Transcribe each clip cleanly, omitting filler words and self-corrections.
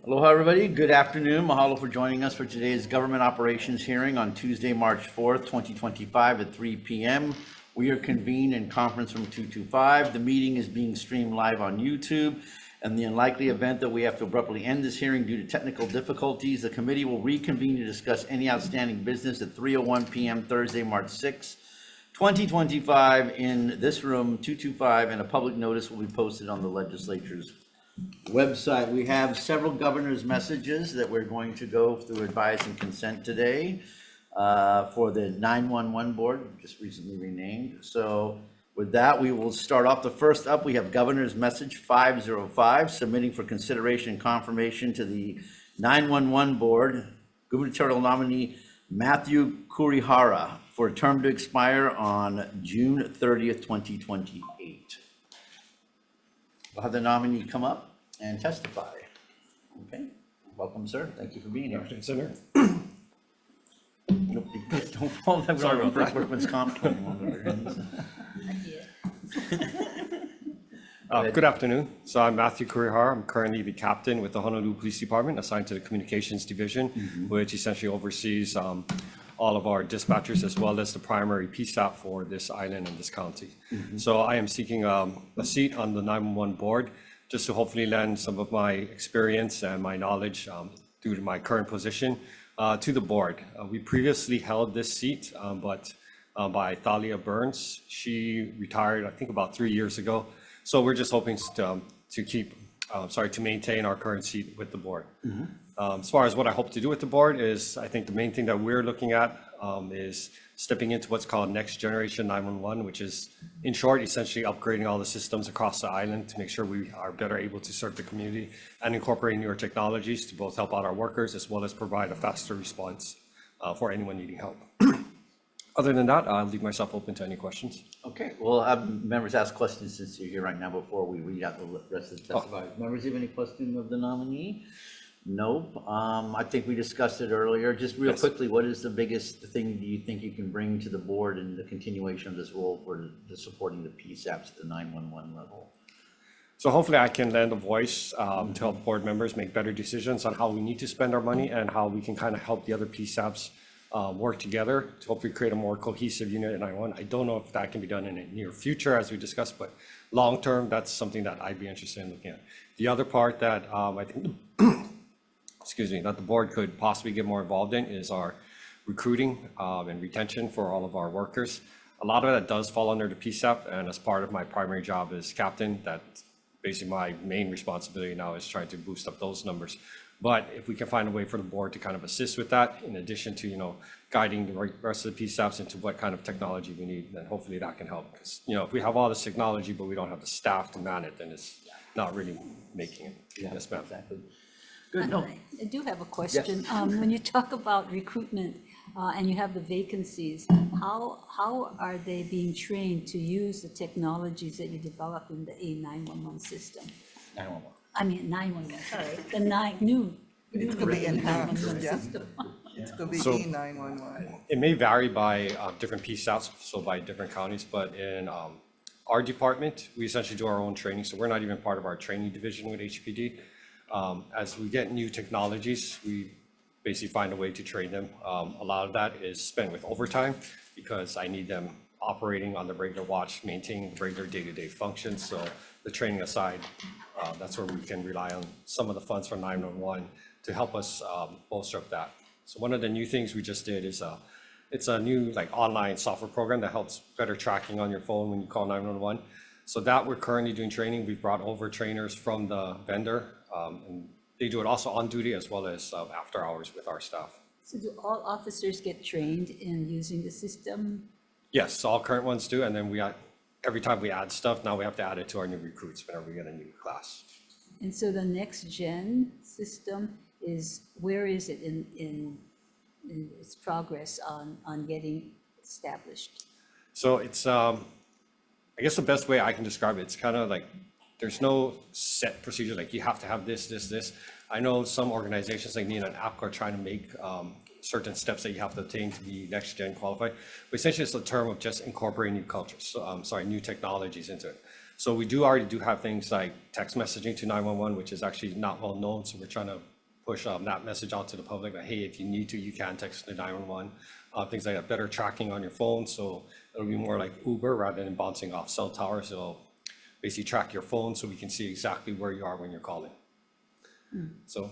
Aloha, everybody. Good afternoon. Mahalo for joining us for today's government operations hearing on Tuesday, March 4th, 2025 at 3 p.m. We are convened in conference room 225. The meeting is being streamed live on YouTube. In the unlikely event that we have to abruptly end this hearing due to technical difficulties, the committee will reconvene to discuss any outstanding business at 3:01 p.m. Thursday, March 6th, 2025 in this room 225, and a public notice will be posted on the legislature's website. We have several governor's messages that we're going to go through advice and consent today for the 911 board, just recently renamed. So with that, we will start off. The first up, we have governor's message 505, submitting for consideration and confirmation to the 911 board, gubernatorial nominee Matthew Kurihara for a term to expire on June 30th, 2028. We'll have the nominee come up and testify. Okay, welcome, sir. Thank you for being here. Senator. Don't fall that Sorry about that. Workman's comp. Good afternoon. So I'm Matthew Kurihara. I'm currently the captain with the Honolulu Police Department, assigned to the Communications Division, which essentially oversees all of our dispatchers as well as the primary PSAP for this island and this county. So I am seeking a seat on the 911 board just to hopefully lend some of my experience and my knowledge due to my current position to the board. We previously held this seat, but by Thalia Burns. She retired, I think, about 3 years ago. So we're just hoping to maintain our current seat with the board. As far as what I hope to do with the board is, I think the main thing that we're looking at is stepping into what's called next generation 911, which is, in short, essentially upgrading all the systems across the island to make sure we are better able to serve the community and incorporating newer technologies to both help out our workers as well as provide a faster response for anyone needing help. Other than that, I'll leave myself open to any questions. Okay, we'll have members ask questions since you're here right now before we read out the rest of the testifiers. Members have any questions of the nominee? Nope. I think we discussed it earlier. Just real quickly, what is the biggest thing do you think you can bring to the board in the continuation of this role for the supporting the PSAPs at the 911 level? So hopefully I can lend a voice to help board members make better decisions on how we need to spend our money and how we can kind of help the other PSAPs work together to hopefully create a more cohesive unit in 911. I don't know if that can be done in the near future as we discussed, but long term, that's something that I'd be interested in looking at. The other part that I think that the board could possibly get more involved in is our recruiting and retention for all of our workers. A lot of that does fall under the PSAP, and as part of my primary job as captain, that's basically my main responsibility now is trying to boost up those numbers. But if we can find a way for the board to kind of assist with that, in addition to, guiding the rest of the PSAPs into what kind of technology we need, then hopefully that can help. Because, if we have all this technology, but we don't have the staff to man it, then it's not really making it. Yes, ma'am. exactly. Good. No. I do have a question. Yes. When you talk about recruitment and you have the vacancies, how are they being trained to use the technologies that you develop in the A911 system? 911. I mean, 911, sorry, the new. It's going to be enhanced, 911 yeah. system. It's going to be So- E911. It may vary by different PSAPs, so by different counties, but in our department, we essentially do our own training. So we're not even part of our training division with HPD. As we get new technologies, we basically find a way to train them. A lot of that is spent with overtime because I need them operating on the regular watch, maintaining regular day-to-day functions. So the training aside, that's where we can rely on some of the funds from 911 to help us bolster up that. So one of the new things we just did is it's a new online software program that helps better tracking on your phone when you call 911. So that we're currently doing training. We've brought over trainers from the vendor, and they do it also on duty as well as after hours with our staff. So do all officers get trained in using the system? Yes, all current ones do, and then every time we add stuff, now we have to add it to our new recruits whenever we get a new class. And so the next gen system where is it in its progress on getting established? So it's, I guess the best way I can describe it, it's kind of like there's no set procedure, like you have to have this. I know some organizations like NINA and APCO are trying to make certain steps that you have to obtain to be next gen qualified. But essentially it's a term of just incorporating new cultures, new technologies into it. So we already do have things like text messaging to 911, which is actually not well known. So we're trying to push that message out to the public that, hey, if you need to, you can text the 911. Things like that, better tracking on your phone. So it'll be more like Uber rather than bouncing off cell towers. So basically track your phone so we can see exactly where you are when you're calling. So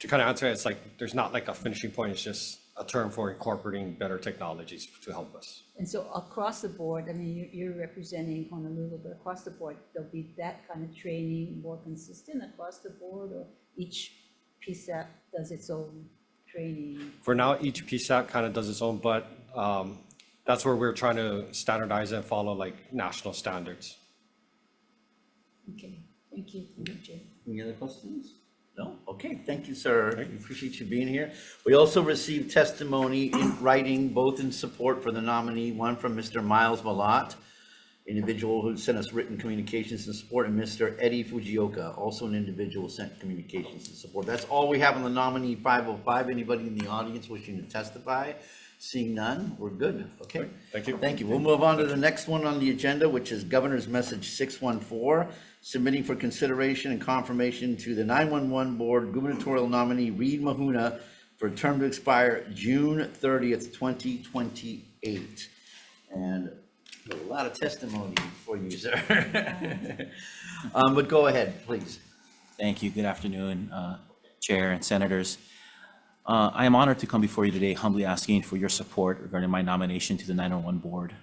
to kind of answer it, it's like there's not like a finishing point. It's just a term for incorporating better technologies to help us. And so across the board, I mean, you're representing Honolulu, but across the board, there'll be that kind of training more consistent across the board, or each PSAP does its own training? For now, each PSAP kind of does its own, but that's where we're trying to standardize and follow like national standards. Okay, thank you, Jay. Any other questions? No? Okay, thank you, sir. We appreciate you being here. We also received testimony in writing, both in support for the nominee, one from Mr. Miles Malat, individual who sent us written communications in support, and Mr. Eddie Fujioka, also an individual sent communications in support. That's all we have on the nominee 505. Anybody in the audience wishing to testify? Seeing none, we're good. Okay. Thank you. Thank you. We'll move on to the next one on the agenda, which is Governor's Message 614, submitting for consideration and confirmation to the 911 Board gubernatorial nominee Reed Mahuna for a term to expire June 30th, 2028. And a lot of testimony for you, sir. But go ahead, please. Thank you. Good afternoon, Chair and Senators. I am honored to come before you today, humbly asking for your support regarding my nomination to the 911 Board.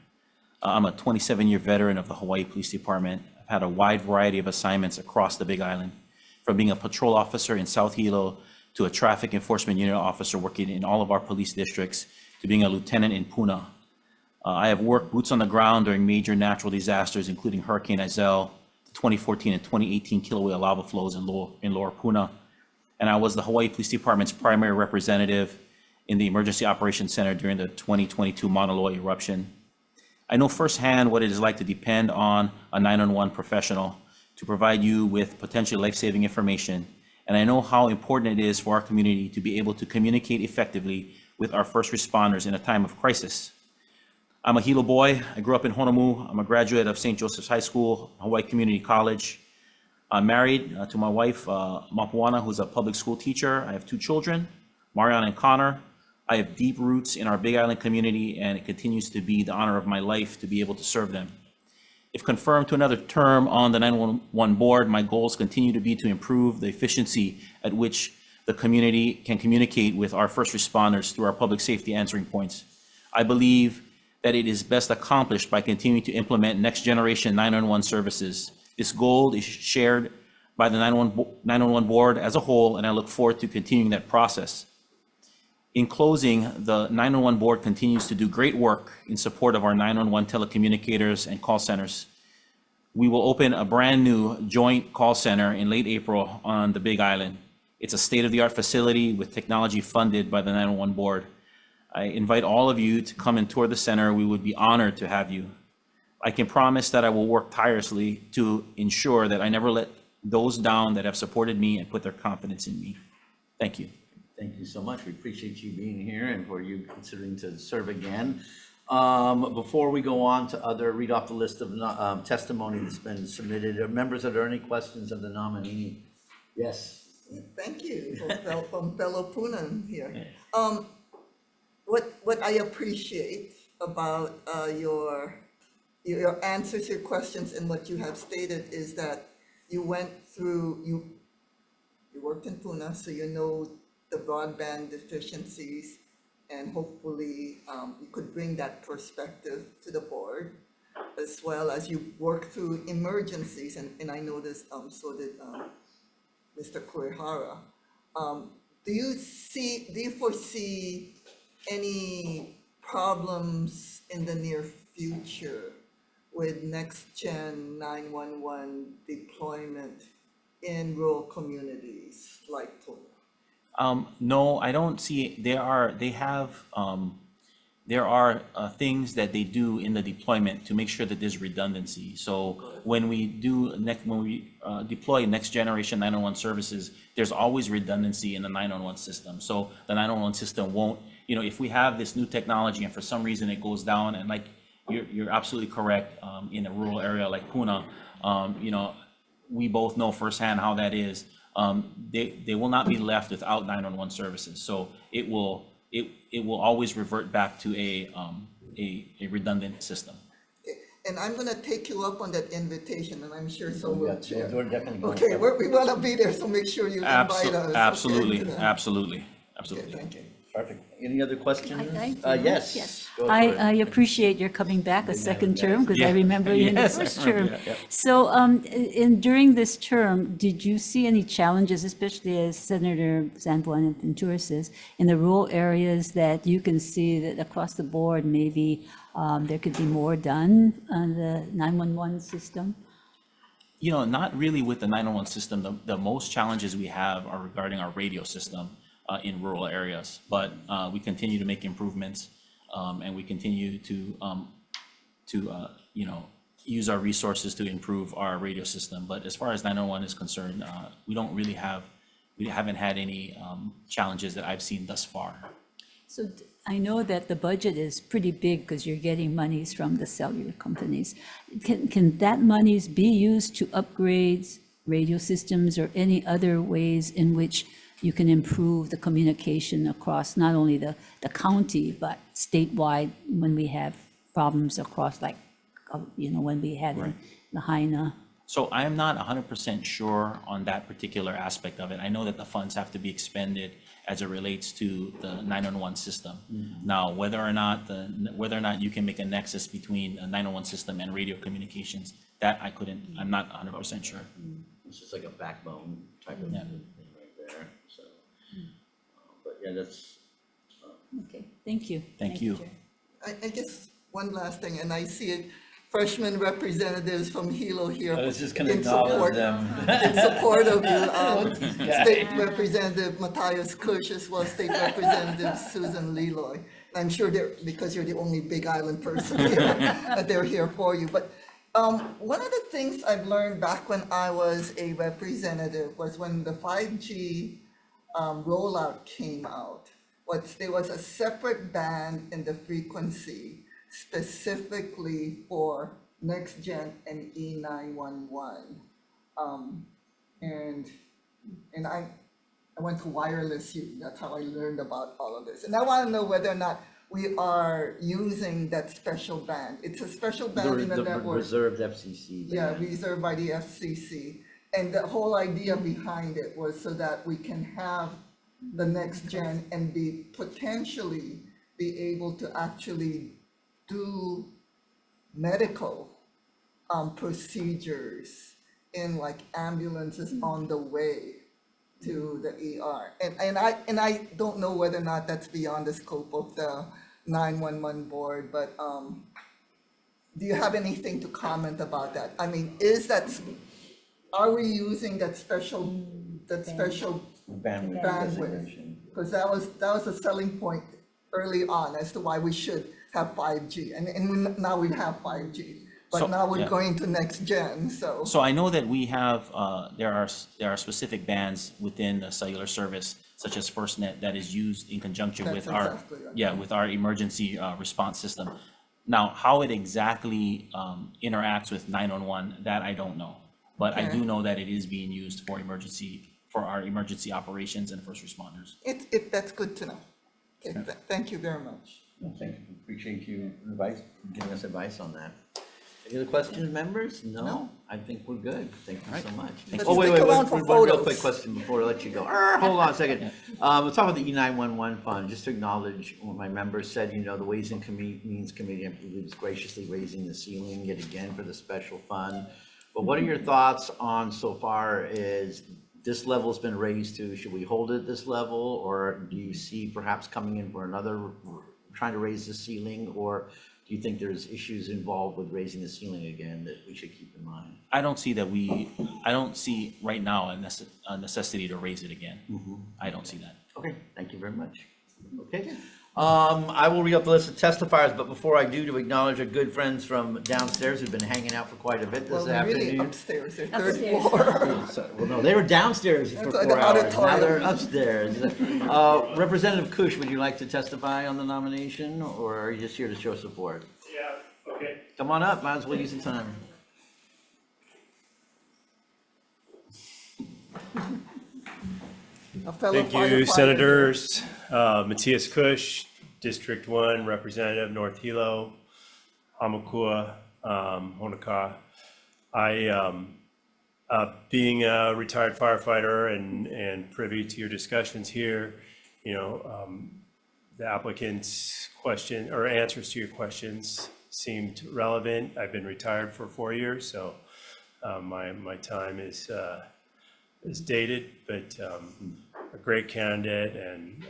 I'm a 27-year veteran of the Hawaii Police Department. I've had a wide variety of assignments across the Big Island, from being a patrol officer in South Hilo to a traffic enforcement unit officer working in all of our police districts to being a lieutenant in Puna. I have worked boots on the ground during major natural disasters, including Hurricane Iselle, the 2014 and 2018 Kilauea lava flows in Lower Puna. And I was the Hawaii Police Department's primary representative in the Emergency Operations Center during the 2022 Mauna Loa eruption. I know firsthand what it is like to depend on a 911 professional to provide you with potentially life-saving information. And I know how important it is for our community to be able to communicate effectively with our first responders in a time of crisis. I'm a Hilo boy. I grew up in Honolulu. I'm a graduate of St. Joseph's High School, Hawaii Community College. I'm married to my wife, Mapuana, who's a public school teacher. I have 2 children, Mariana and Connor. I have deep roots in our Big Island community, and it continues to be the honor of my life to be able to serve them. If confirmed to another term on the 911 Board, my goals continue to be to improve the efficiency at which the community can communicate with our first responders through our public safety answering points. I believe that it is best accomplished by continuing to implement next generation 911 services. This goal is shared by the 911 Board as a whole, and I look forward to continuing that process. In closing, the 911 Board continues to do great work in support of our 911 telecommunicators and call centers. We will open a brand new joint call center in late April on the Big Island. It's a state-of-the-art facility with technology funded by the 911 Board. I invite all of you to come and tour the center. We would be honored to have you. I can promise that I will work tirelessly to ensure that I never let those down that have supported me and put their confidence in me. Thank you. Thank you so much. We appreciate you being here and for you considering to serve again. Before we go on to read off the list of testimony that's been submitted, members, are there any questions of the nominee? Yes. Thank you from fellow Punan here. What I appreciate about your answers to your questions and what you have stated is that you went through, you worked in Puna, so you know the broadband deficiencies, and hopefully you could bring that perspective to the board, as well as you work through emergencies, and I noticed so did Mr. Kurihara. Do you foresee any problems in the near future with next gen 911 deployment in rural communities like Puna? No, I don't see. There are things that they do in the deployment to make sure that there's redundancy. So when we deploy next generation 911 services, there's always redundancy in the 911 system. So the 911 system won't, if we have this new technology and for some reason it goes down, and like you're absolutely correct, in a rural area like Puna, we both know firsthand how that is. they will not be left without 911 services. So it will always revert back to a redundant system. And I'm gonna take you up on that invitation, and I'm sure so will Yeah, Chair. we're definitely going Okay, to. we wanna be there, so make sure you invite us. okay, Absolutely, to that. absolutely, Okay, absolutely. thank you. Perfect. Any other questions? I do. Yes. Go for I it. appreciate your coming back a second term, because I Yeah. remember you in the Yes, I first remember, term. yeah. So, during this term, did you see any challenges, especially as Senator Sanjuan Ventura says, in the rural areas that you can see that across the board, maybe there could be more done on the 911 system? You know, not really with the 911 system. The most challenges we have are regarding our radio system in rural areas. But we continue to make improvements, and we continue to you know, use our resources to improve our radio system. But as far as 911 is concerned, we haven't had any challenges that I've seen thus far. So I know that the budget is pretty big because you're getting monies from the cellular companies. Can that monies be used to upgrade radio systems or any other ways in which you can improve the communication across not only the county, but statewide when we have problems across, like, you know, when we had in Lahaina? So I am not 100% sure on that particular aspect of it. I know that the funds have to be expended as it relates to the 911 system. Now, whether or not you can make a nexus between a 911 system and radio communications, that I'm not 100% sure. It's just like a backbone type of thing right there, so. But yeah, that's, Okay, thank you. Thank you. Chair. I guess one last thing, and I see it, freshman representatives from Hilo here. I was just gonna in acknowledge support- them. In support of you, guys? State Representative Matthias Kush, as well as State Representative Susan Leloy. I'm sure they're, because you're the only Big Island person here, that they're here for you. But one of the things I've learned back when I was a representative was when the 5G rollout came out, there was a separate band in the frequency specifically for next gen and E911. And I went to wireless U, that's how I learned about all of this. And I want to know whether or not we are using that special band. It's a special band in the network. Reserved FCC. Yeah, band. reserved by the FCC. And the whole idea behind it was so that we can have the next gen and potentially be able to actually do medical procedures in like ambulances on the way to the ER. And I don't know whether or not that's beyond the scope of the 911 board, but do you have anything to comment about that? I mean, are we using that special Bandwidth bandwidth? designation. Because that was a selling point early on as to why we should have 5G, and now we have 5G, So, but now we're yeah. going to next gen, so. So I know that we have, there are specific bands within the cellular service, such as FirstNet, that is used in conjunction That's with our, exactly right. yeah, with our emergency response system. Now, how it exactly interacts with 911, that I don't know. But I Okay. do know that it is being used for our emergency operations and first responders. That's good to know. Okay, thank you very much. Well, thank you. Appreciate you giving us advice on that. Any other questions, members? No? I think we're good. Thank you so much. Let's Oh, wait, stick wait, around for one real photos. quick question before I let you go. Hold on a second. Let's talk about the E911 fund, just to acknowledge what my members said, you know, the Ways and Means Committee, I believe, is graciously raising the ceiling yet again for the special fund. But what are your thoughts on so far is this level's been raised to, should we hold it at this level? Or do you see perhaps coming in for another, trying to raise the ceiling? Or do you think there's issues involved with raising the ceiling again that we should keep in mind? I don't see right now a necessity to raise it again. I don't see that. Okay, thank you very much. Okay, I will read up the list of testifiers, but before I do, to acknowledge our good friends from downstairs who've been hanging out for quite a bit this Well, really afternoon. upstairs, they're third Upstairs. floor. Well, no, they were downstairs for That's 4 the hours, now auditorium. they're upstairs. Representative Kush, would you like to testify on the nomination, or are you just here to show support? Yeah, okay. Come on up, might as well use the time. A fellow Thank you, firefighter. Senators. Matthias Cush, District 1 Representative, North Hilo, Hamakua, Honokaa. Being a retired firefighter and privy to your discussions here, the applicant's question or answers to your questions seemed relevant. I've been retired for 4 years, so my time is dated, but a great candidate, and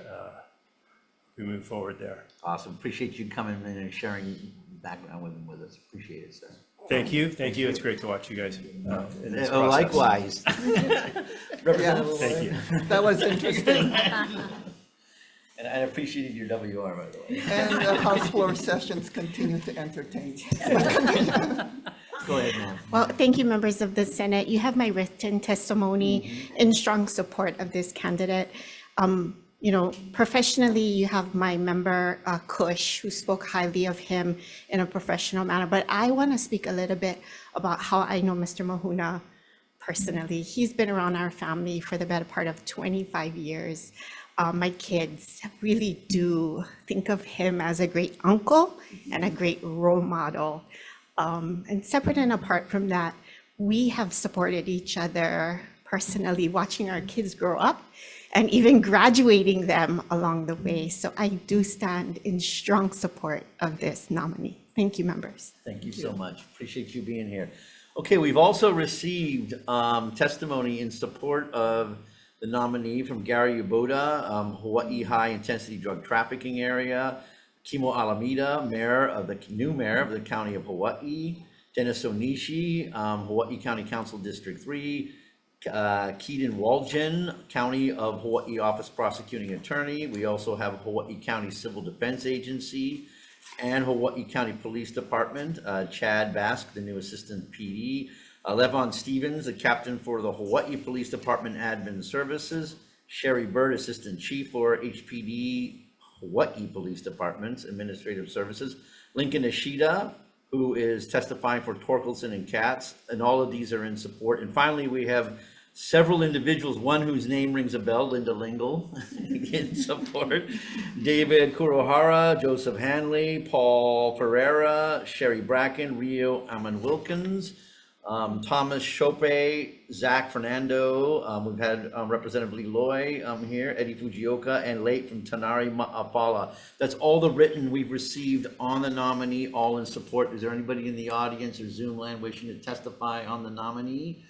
we move forward there. Awesome. Appreciate you coming in and sharing background with us. Appreciate it, sir. Thank you. It's great to watch you guys in this process. Likewise. Yeah, Thank you. that was interesting. And I appreciated your WR, by the way. And the House floor sessions continue to entertain. Go ahead, ma'am. Well, thank you, members of the Senate. You have my written testimony in strong support of this candidate. Professionally, you have my member, Kush, who spoke highly of him in a professional manner. But I want to speak a little bit about how I know Mr. Mahuna personally. He's been around our family for the better part of 25 years. My kids really do think of him as a great uncle and a great role model. And separate and apart from that, we have supported each other personally, watching our kids grow up and even graduating them along the way. So I do stand in strong support of this nominee. Thank you, members. Thank you so much. Appreciate you being here. Okay, we've also received testimony in support of the nominee from Gary Uboda, Hawaii High Intensity Drug Trafficking Area, Kimo Alameda, new mayor of the County of Hawaii, Dennis Onishi, Hawaii County Council District 3, Keaton Walgen, County of Hawaii Office Prosecuting Attorney. We also have Hawaii County Civil Defense Agency and Hawaii County Police Department, Chad Bask, the new Assistant PD, Levon Stevens, the Captain for the Hawaii Police Department Admin Services, Sherry Bird, Assistant Chief for HPD Hawaii Police Department's Administrative Services, Lincoln Ishida, who is testifying for Torkelson and Katz, and all of these are in support. And finally, we have several individuals, one whose name rings a bell, Linda Lingle, in support, David Kurohara, Joseph Hanley, Paul Ferreira, Sherry Bracken, Rio Aman Wilkins, Thomas Chope, Zach Fernando, we've had Representative Lee Loy here, Eddie Fujioka, and late from Tanari Ma'apala. That's all the written we've received on the nominee, all in support. Is there anybody in the audience or Zoom land wishing to testify on the nominee?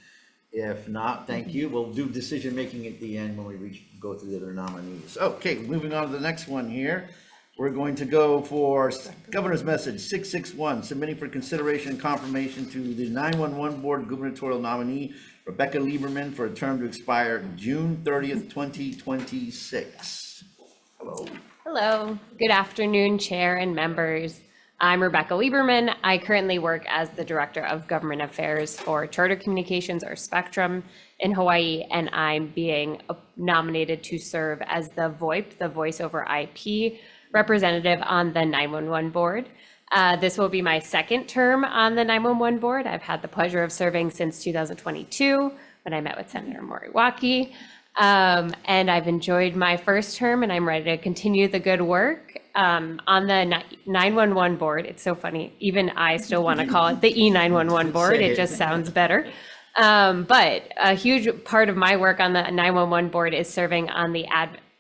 If not, thank you. We'll do decision-making at the end when we go through the other nominees. Okay, moving on to the next one here. We're going to go for Governor's Message 661, submitting for consideration and confirmation to the 911 Board gubernatorial nominee, Rebecca Lieberman, for a term to expire June 30th, 2026. Hello. Hello, good afternoon, Chair and members. I'm Rebecca Lieberman. I currently work as the Director of Government Affairs for Charter Communications, or Spectrum, in Hawaii, and I'm being nominated to serve as the VoIP, the Voice over IP representative on the 911 board. This will be my second term on the 911 board. I've had the pleasure of serving since 2022 when I met with Senator Moriwaki. And I've enjoyed my first term, and I'm ready to continue the good work. On the 911 board, it's so funny, even I still want to call it the E911 board. It just sounds better. But a huge part of my work on the 911 board is serving on the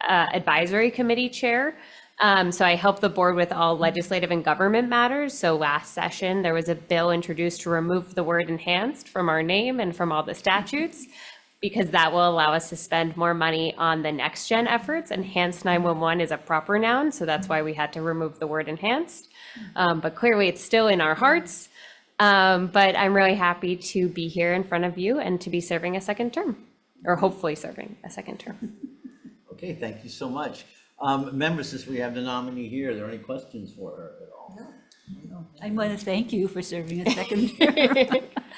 advisory committee chair. So I help the board with all legislative and government matters. So last session, there was a bill introduced to remove the word enhanced from our name and from all the statutes, because that will allow us to spend more money on the next gen efforts. Enhanced 911 is a proper noun, so that's why we had to remove the word enhanced. But clearly it's still in our hearts. But I'm really happy to be here in front of you and to be serving a second term, or hopefully serving a second term. Okay, thank you so much. Members, since we have the nominee here, are there any questions for her at all? I want to thank you for serving a second term.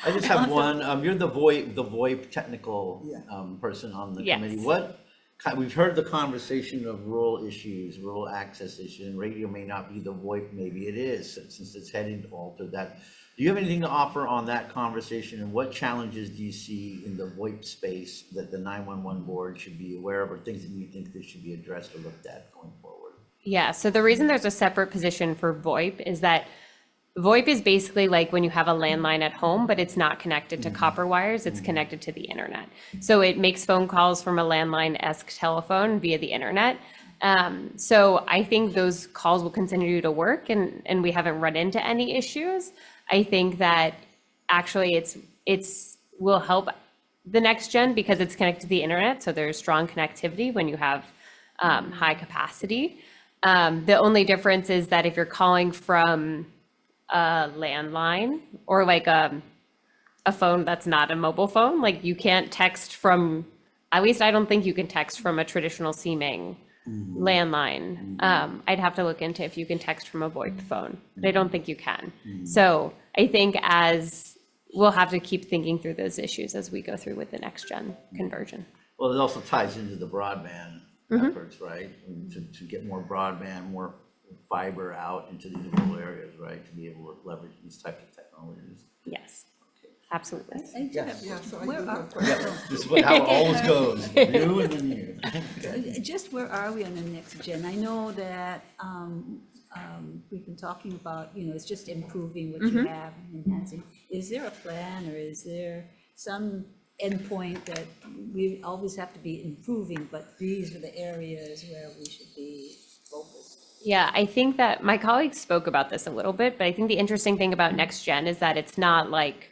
I just have one. You're the VoIP technical person on the Yes. committee. We've heard the conversation of rural issues, rural access issues, and radio may not be the VoIP, maybe it is, since it's heading to alter that. Do you have anything to offer on that conversation, and what challenges do you see in the VoIP space that the 911 board should be aware of, or things that you think that should be addressed or looked at going forward? Yeah, so the reason there's a separate position for VoIP is that VoIP is basically like when you have a landline at home, but it's not connected to copper wires, it's connected to the internet. So it makes phone calls from a landline-esque telephone via the internet. So I think those calls will continue to work, and we haven't run into any issues. I think that actually it's will help the next gen because it's connected to the internet, so there's strong connectivity when you have high capacity. The only difference is that if you're calling from a landline or like a phone that's not a mobile phone, like you can't text from, at least I don't think you can text from a traditional seeming landline. I'd have to look into if you can text from a VoIP phone, but I don't think you can. So I think as we'll have to keep thinking through those issues as we go through with the next gen conversion. Well, it also ties into the broadband efforts, right? To get more broadband, more fiber out into the rural areas, right? To be able to leverage these types of technologies. Yes, absolutely. I do have a Yeah, so I question. do Where have are- questions. This is how it always goes, you and then you. Just where are we on the next gen? I know that we've been talking about, it's just improving what you have, enhancing. Is there a plan, or is there some endpoint that we always have to be improving, but these are the areas where we should be focused? Yeah, I think that my colleagues spoke about this a little bit, but I think the interesting thing about next gen is that it's not like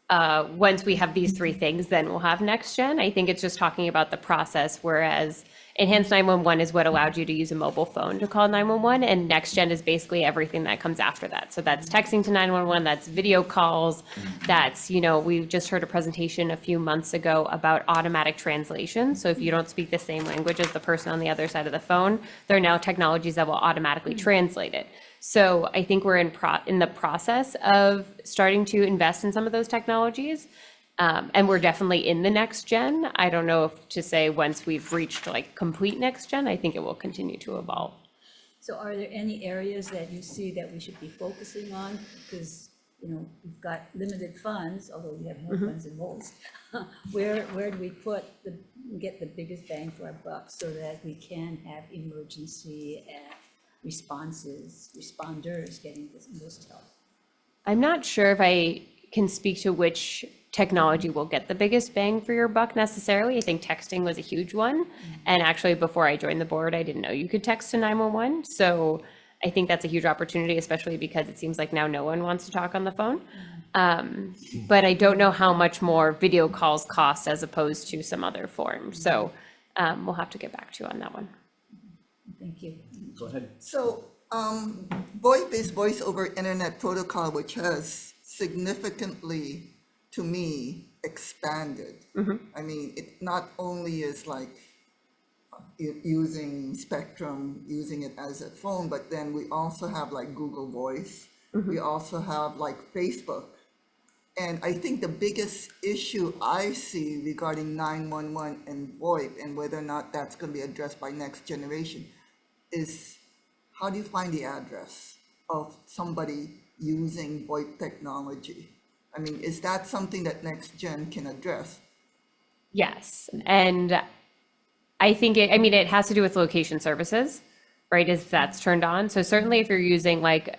once we have these three things, then we'll have next gen. I think it's just talking about the process, whereas enhanced 911 is what allowed you to use a mobile phone to call 911, and next gen is basically everything that comes after that. So that's texting to 911, that's video calls, that's, we just heard a presentation a few months ago about automatic translation. So if you don't speak the same language as the person on the other side of the phone, there are now technologies that will automatically translate it. So I think we're in the process of starting to invest in some of those technologies. And we're definitely in the next gen. I don't know if to say once we've reached like complete next gen, I think it will continue to evolve. So are there any areas that you see that we should be focusing on? Because, we've got limited funds, although we have more funds than most. Where do we get the biggest bang for our buck so that we can have emergency responders getting this most help? I'm not sure if I can speak to which technology will get the biggest bang for your buck necessarily. I think texting was a huge one. And actually, before I joined the board, I didn't know you could text to 911. So I think that's a huge opportunity, especially because it seems like now no one wants to talk on the phone. But I don't know how much more video calls cost as opposed to some other form. So we'll have to get back to you on that one. Thank you. Go ahead. So, VoIP is Voice over Internet Protocol, which has significantly, to me, expanded. I mean, it not only is like using Spectrum, using it as a phone, but then we also have like Google Voice. We also have like Facebook. And I think the biggest issue I see regarding 911 and VoIP and whether or not that's going to be addressed by next generation is how do you find the address of somebody using VoIP technology? I mean, is that something that next gen can address? Yes, and I think it has to do with location services, right? If that's turned on. So certainly if you're using like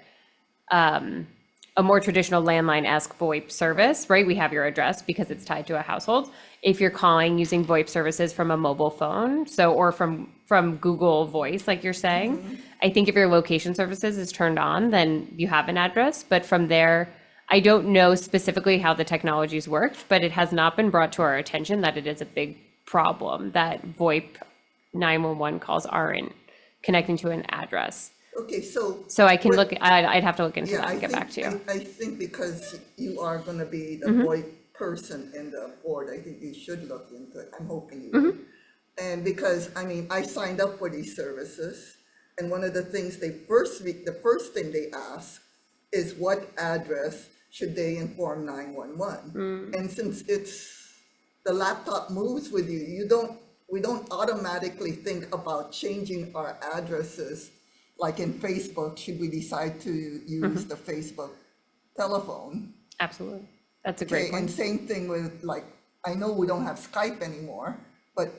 a more traditional landline-esque VoIP service, right? We have your address because it's tied to a household. If you're calling using VoIP services from a mobile phone, or from Google Voice, like you're saying, I think if your location services is turned on, then you have an address. But from there, I don't know specifically how the technologies worked, but it has not been brought to our attention that it is a big problem that VoIP 911 calls aren't connecting to an address. Okay, so. So I can what- look, I'd have to look into Yeah, that I and get think, back to you. I think because you are gonna be the VoIP person in the board, I think you should look into it. I'm hoping you will. And because, I mean, I signed up for these services, and one of the things the first thing they ask is what address should they inform 911? And since the laptop moves with you, we don't automatically think about changing our addresses. Like in Facebook, should we decide to use the Facebook telephone. Absolutely. That's a great Okay, and point. same thing with, like, I know we don't have Skype anymore, but,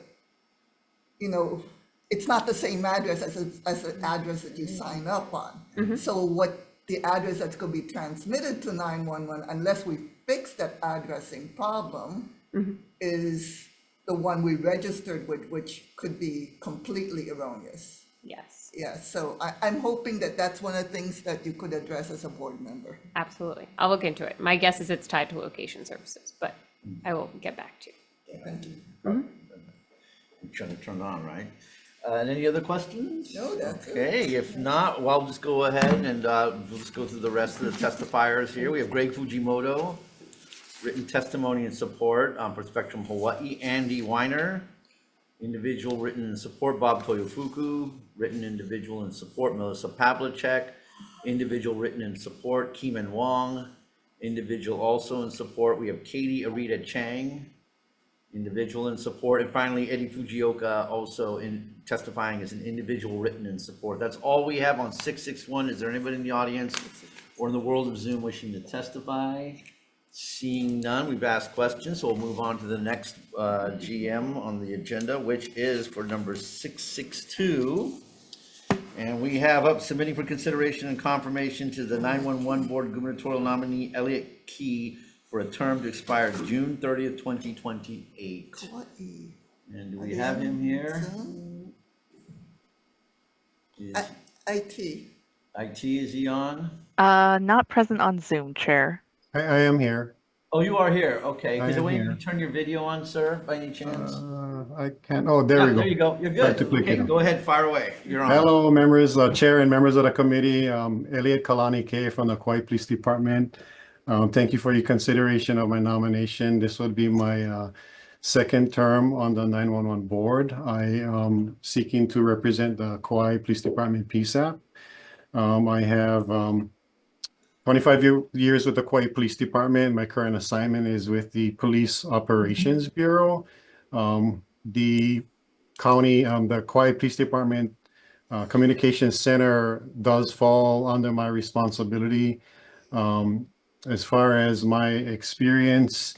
you know, it's not the same address as the address that you sign up on. So what the address that's going to be transmitted to 911, unless we fix that addressing problem, is the one we registered with, which could be completely erroneous. Yes, Yeah, so I'm hoping that that's one of the things that you could address as a board member. absolutely. I'll look into it. My guess is it's tied to location services, but I will get back to you. Thank you. I'm trying to turn it on, right? And any other questions? No, that's it. Okay, if not, well, I'll just go ahead and we'll just go through the rest of the testifiers here. We have Greg Fujimoto, written testimony in support for Spectrum Hawaii. Andy Weiner, individual written in support. Bob Toyofuku, written individual in support. Melissa Pavlicek, individual written in support. Keeman Wong, individual also in support. We have Katie Arita Chang, individual in support. And finally, Eddie Fujioka, also in testifying as an individual written in support. That's all we have on 661. Is there anybody in the audience or in the world of Zoom wishing to testify? Seeing none, we've asked questions, so we'll move on to the next GM on the agenda, which is for number 662. And we have up submitting for consideration and confirmation to the 911 Board gubernatorial nominee Elliot Key for a term to expire June 30th, 2028. Hawaii. And do we have him here? Is IT. IT, is he on? Not present on Zoom, Chair. I am here. Oh, you are here, okay. I Is there a am way you here. can turn your video on, sir, by any chance? I can't, oh, there Yeah, we go. there you go, you're Tried good. to click Okay, it. go ahead, fire away, you're on. Hello, members, Chair and members of the committee. Elliot Kalani K from the Kauai Police Department. Thank you for your consideration of my nomination. This would be my second term on the 911 board. I am seeking to represent the Kauai Police Department PSAP. I have 25 years with the Kauai Police Department. My current assignment is with the Police Operations Bureau. The county, the Kauai Police Department Communications Center does fall under my responsibility. As far as my experience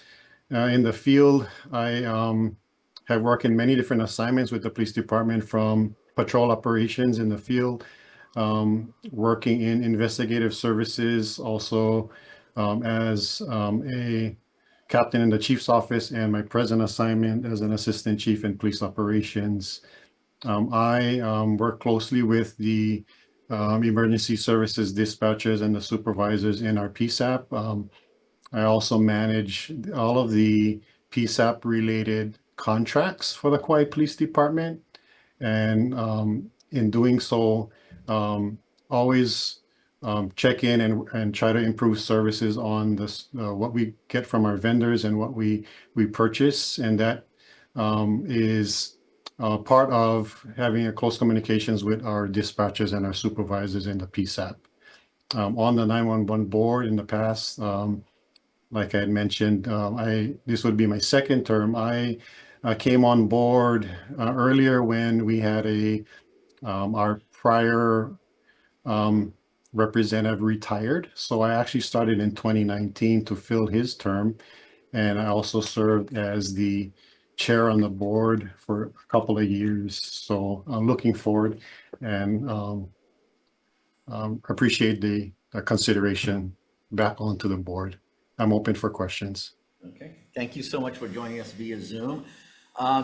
in the field, I have worked in many different assignments with the police department, from patrol operations in the field, working in investigative services, also as a captain in the chief's office, and my present assignment as an assistant chief in police operations. I work closely with the emergency services dispatchers and the supervisors in our PSAP. I also manage all of the PSAP related contracts for the Kauai Police Department. And in doing so, always check in and try to improve services on this, what we get from our vendors and what we purchase. And that is part of having a close communications with our dispatchers and our supervisors in the PSAP. On the 911 board in the past, like I had mentioned, this would be my second term. I came on board earlier when we had our prior representative retired. So I actually started in 2019 to fill his term. And I also served as the chair on the board for a couple of years. So I'm looking forward and appreciate the consideration back onto the board. I'm open for questions. Okay, thank you so much for joining us via Zoom.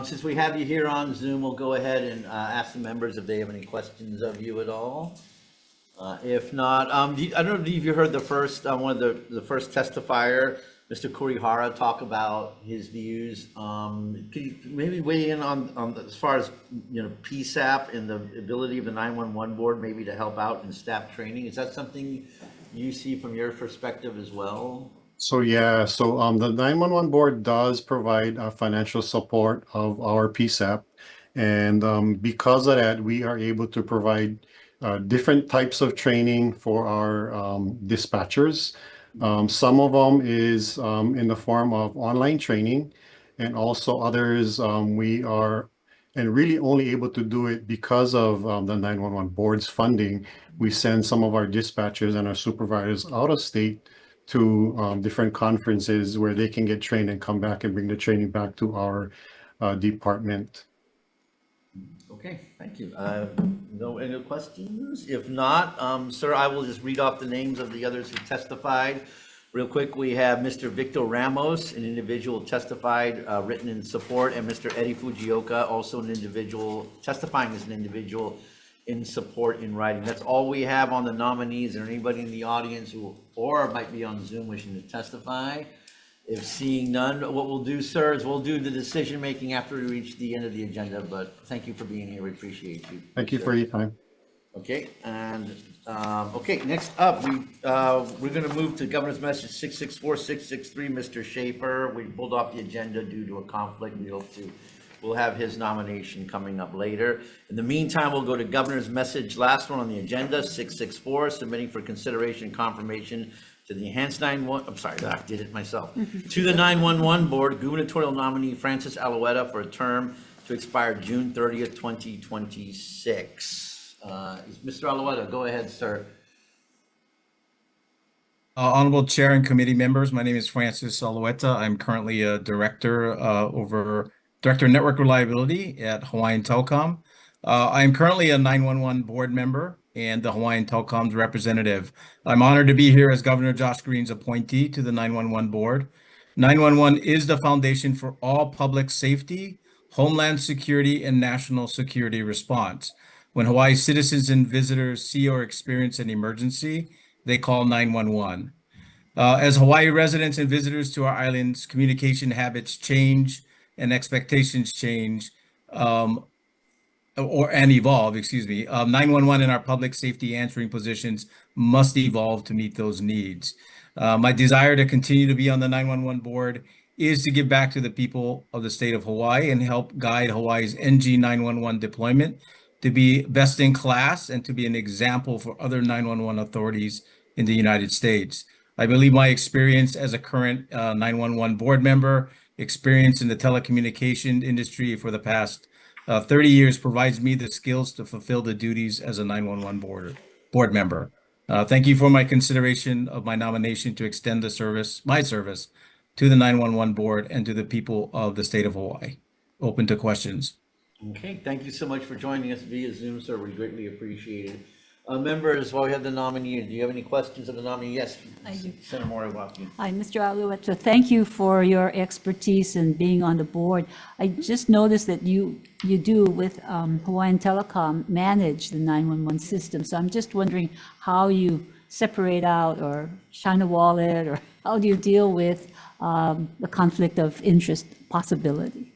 Since we have you here on Zoom, we'll go ahead and ask the members if they have any questions of you at all. If not, I don't know if you heard the first, one of the first testifier, Mr. Kurihara, talk about his views. Could you maybe weigh in on as far as, PSAP and the ability of the 911 board maybe to help out in staff training? Is that something you see from your perspective as well? So yeah, the 911 board does provide financial support of our PSAP. And because of that, we are able to provide different types of training for our dispatchers. Some of them is in the form of online training, and also others we are really only able to do it because of the 911 board's funding. We send some of our dispatchers and our supervisors out of state to different conferences where they can get trained and come back and bring the training back to our department. Okay, thank you. No any questions? If not, sir, I will just read off the names of the others who testified. Real quick, we have Mr. Victor Ramos, an individual testified, written in support, and Mr. Eddie Fujioka, also an individual, testifying as an individual in support in writing. That's all we have on the nominees. Is there anybody in the audience who, or might be on Zoom wishing to testify? If seeing none, what we'll do, sir, is we'll do the decision-making after we reach the end of the agenda, but thank you for being here. We appreciate you. Thank you for your time. Okay, and, okay, next up, we're gonna move to Governor's Message 664-663, Mr. Schaefer. We pulled off the agenda due to a conflict. We'll have his nomination coming up later. In the meantime, we'll go to Governor's Message, last one on the agenda, 664, submitting for consideration and confirmation to the enhanced 911, I'm sorry, I did it myself. To the 911 Board, gubernatorial nominee Francis Alouetta for a term to expire June 30th, 2026. Mr. Alouetta, go ahead, sir. Honorable Chair and committee members, my name is Francis Alouetta. I'm currently a Director Director of Network Reliability at Hawaiian Telecom. I am currently a 911 board member and the Hawaiian Telecom's representative. I'm honored to be here as Governor Josh Green's appointee to the 911 board. 911 is the foundation for all public safety, homeland security, and national security response. When Hawaii citizens and visitors see or experience an emergency, they call 911. As Hawaii residents and visitors to our islands, communication habits change and expectations change and evolve, 911 and our public safety answering positions must evolve to meet those needs. My desire to continue to be on the 911 board is to give back to the people of the state of Hawaii and help guide Hawaii's NG 911 deployment to be best in class and to be an example for other 911 authorities in the United States. I believe my experience as a current 911 board member, experience in the telecommunication industry for the past 30 years provides me the skills to fulfill the duties as a 911 board member. Thank you for my consideration of my nomination to extend my service to the 911 board and to the people of the state of Hawaii. Open to questions. Okay, thank you so much for joining us via Zoom, sir. We greatly appreciate it. Members, while we have the nominee, do you have any questions of the nominee? Yes, I do. Senator Moriwaki. Hi, Mr. Alouetta, thank you for your expertise in being on the board. I just noticed that you do with Hawaiian Telecom manage the 911 system. So I'm just wondering how you separate out or shine a wallet, or how do you deal with the conflict of interest possibility?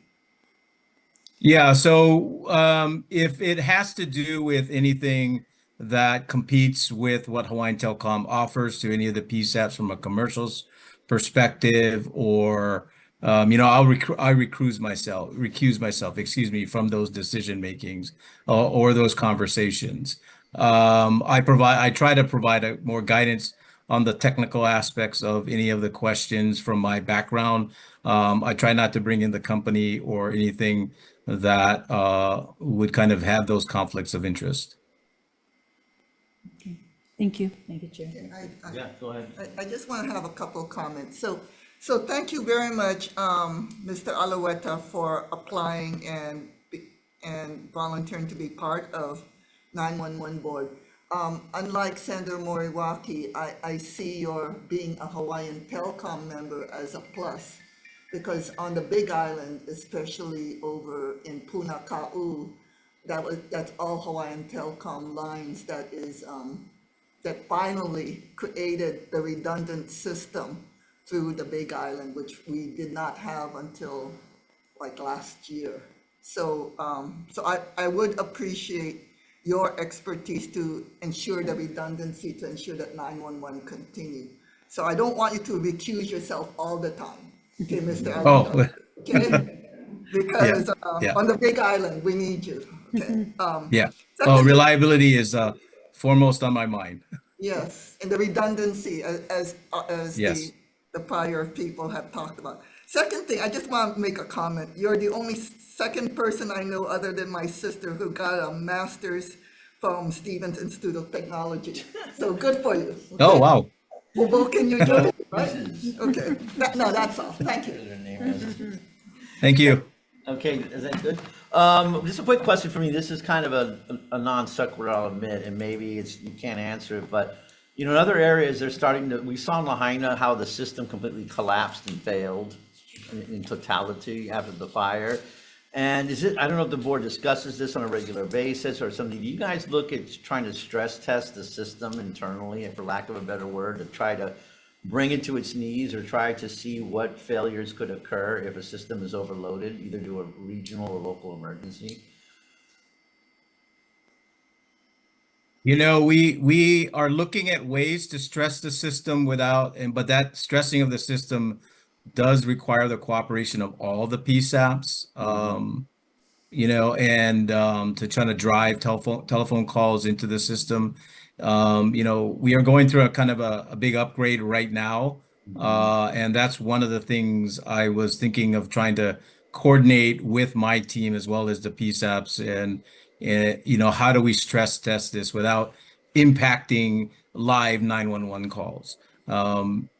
Yeah, so if it has to do with anything that competes with what Hawaiian Telecom offers to any of the PSAPs from a commercials perspective, or I'll recuse myself, from those decision makings or those conversations. I try to provide more guidance on the technical aspects of any of the questions from my background. I try not to bring in the company or anything that would kind of have those conflicts of interest. Okay. Thank you. Thank you, Chair. Yeah, go ahead. I just want to have a couple of comments. So thank you very much, Mr. Alouetta, for applying and volunteering to be part of 911 board. Unlike Senator Moriwaki, I see your being a Hawaiian Telecom member as a plus, because on the Big Island, especially over in Punakau, that's all Hawaiian Telecom lines that finally created the redundant system through the Big Island, which we did not have until like last year. So I would appreciate your expertise to ensure the redundancy, to ensure that 911 continue. So I don't want you to recuse yourself all the time. Okay, Mr. Alouetta, okay? Because on the Big Island, we need you. Okay. Reliability is foremost on my mind. Yes, and the redundancy as Yes. the prior people have talked about. Second thing, I just want to make a comment. You're the only second person I know other than my sister who got a master's from Stevens Institute of Technology. So good for you. Okay? Oh, wow. Well, both can you do it, right? Mrs. Okay, no, that's all, thank you. Her name is. Thank you. Okay, is that good? Just a quick question for me. This is kind of a non sequitur, I'll admit, and maybe it's, you can't answer it, but, you know, in other areas, they're starting to, we saw in Lahaina how the system completely collapsed and failed in totality after the fire. And is it, I don't know if the board discusses this on a regular basis or something. Do you guys look at trying to stress test the system internally, and for lack of a better word, to try to bring it to its knees or try to see what failures could occur if a system is overloaded, either due to a regional or local emergency? You know, we are looking at ways to stress the system but that stressing of the system does require the cooperation of all the PSAPs, you know, and to try to drive telephone calls into the system. You know, we are going through a kind of a big upgrade right now. And that's one of the things I was thinking of trying to coordinate with my team as well as the PSAPs and you know, how do we stress test this without impacting live 911 calls?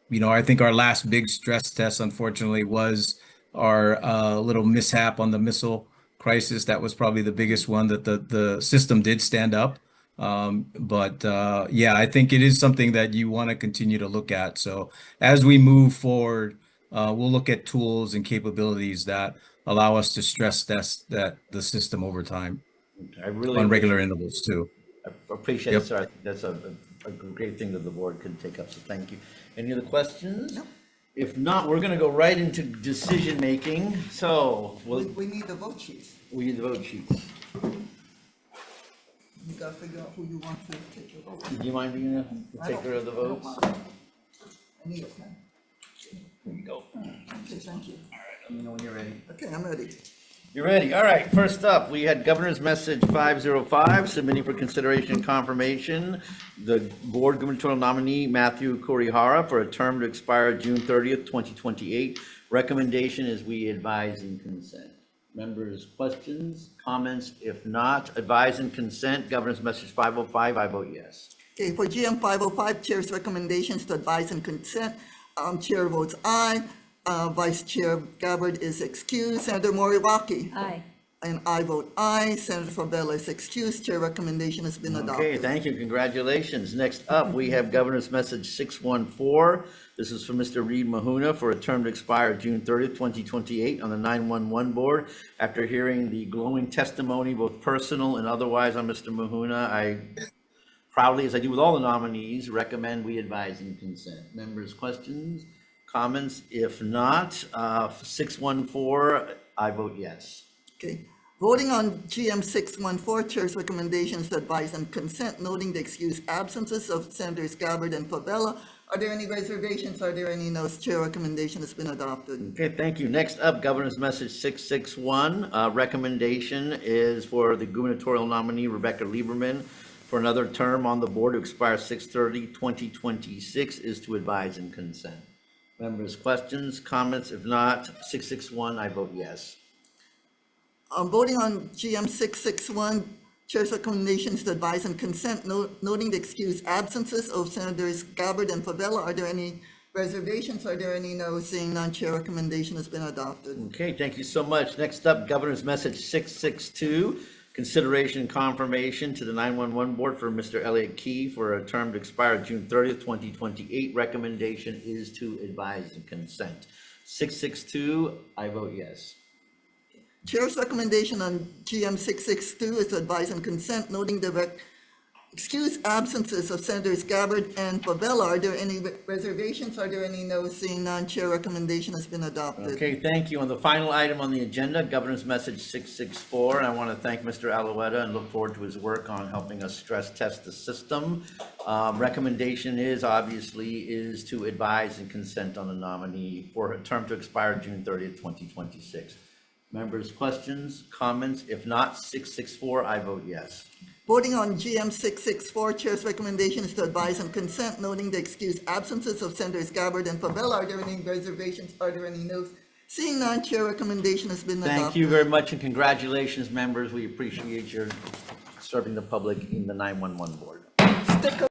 You know, I think our last big stress test, unfortunately, was our little mishap on the missile crisis. That was probably the biggest one that the system did stand up. But yeah, I think it is something that you want to continue to look at. So as we move forward, we'll look at tools and capabilities that allow us to stress test the system over time. I really on regular intervals too. I appreciate it, sir. I think that's a great thing that the board can take up, so thank you. Any other questions? No. If not, we're gonna go right into decision-making. So, We need the vote sheets. we need the vote sheets. You gotta figure out who you want to take your vote. Do you mind being the I don't- taker of the I don't votes? mind. I need a pen. Here you go. Okay, thank you. Let me know when you're ready. Okay, I'm ready. You're ready. All right, first up, we had Governor's Message 505, submitting for consideration and confirmation the board gubernatorial nominee Matthew Kurihara for a term to expire June 30th, 2028. Recommendation is we advise and consent. Members, questions, comments? If not, advise and consent. Governor's Message 505, I vote yes. Okay, for GM 505, Chair's recommendations to advise and consent. Chair votes aye. Vice Chair Gabbard is excused. Senator Moriwaki. Aye. And I vote aye. Senator Favela is excused. Chair recommendation has been adopted. Okay, thank you. Congratulations. Next up, we have Governor's Message 614. This is for Mr. Reed Mahuna for a term to expire June 30th, 2028 on the 911 board. After hearing the glowing testimony, both personal and otherwise, on Mr. Mahuna, I proudly, as I do with all the nominees, recommend we advise and consent. Members, questions, comments? If not, 614, I vote yes. Okay. Voting on GM 614, Chair's recommendations to advise and consent, noting the excused absences of Senators Gabbard and Favela. Are there any reservations? Are there any no's? Chair recommendation has been adopted. Okay, thank you. Next up, Governor's Message 661. Recommendation is for the gubernatorial nominee Rebecca Lieberman for another term on the board to expire 6/30/2026 is to advise and consent. Members, questions, comments? If not, 661, I vote yes. Voting on GM 661, Chair's recommendations to advise and consent, noting the excused absences of Senators Gabbard and Favela. Are there any reservations? Are there any no's? Seeing none, Chair recommendation has been adopted. Okay, thank you so much. Next up, Governor's Message 662, consideration and confirmation to the 911 board for Mr. Elliott Key for a term to expire June 30th, 2028. Recommendation is to advise and consent. 662, I vote yes. Chair's recommendation on GM 662 is to advise and consent, noting the excused absences of Senators Gabbard and Favela. Are there any reservations? Are there any no's? Seeing none, Chair recommendation has been adopted. Okay, thank you. On the final item on the agenda, Governor's Message 664, and I want to thank Mr. Alouetta and look forward to his work on helping us stress test the system. Recommendation is to advise and consent on the nominee for a term to expire June 30th, 2026. Members, questions, comments? If not, 664, I vote yes. Voting on GM 664, Chair's recommendation is to advise and consent, noting the excused absences of Senators Gabbard and Favela. Are there any reservations? Are there any no's? Seeing none, Chair recommendation has been adopted. Thank you very much and congratulations, members. We appreciate your serving the public in the 911 board. Stick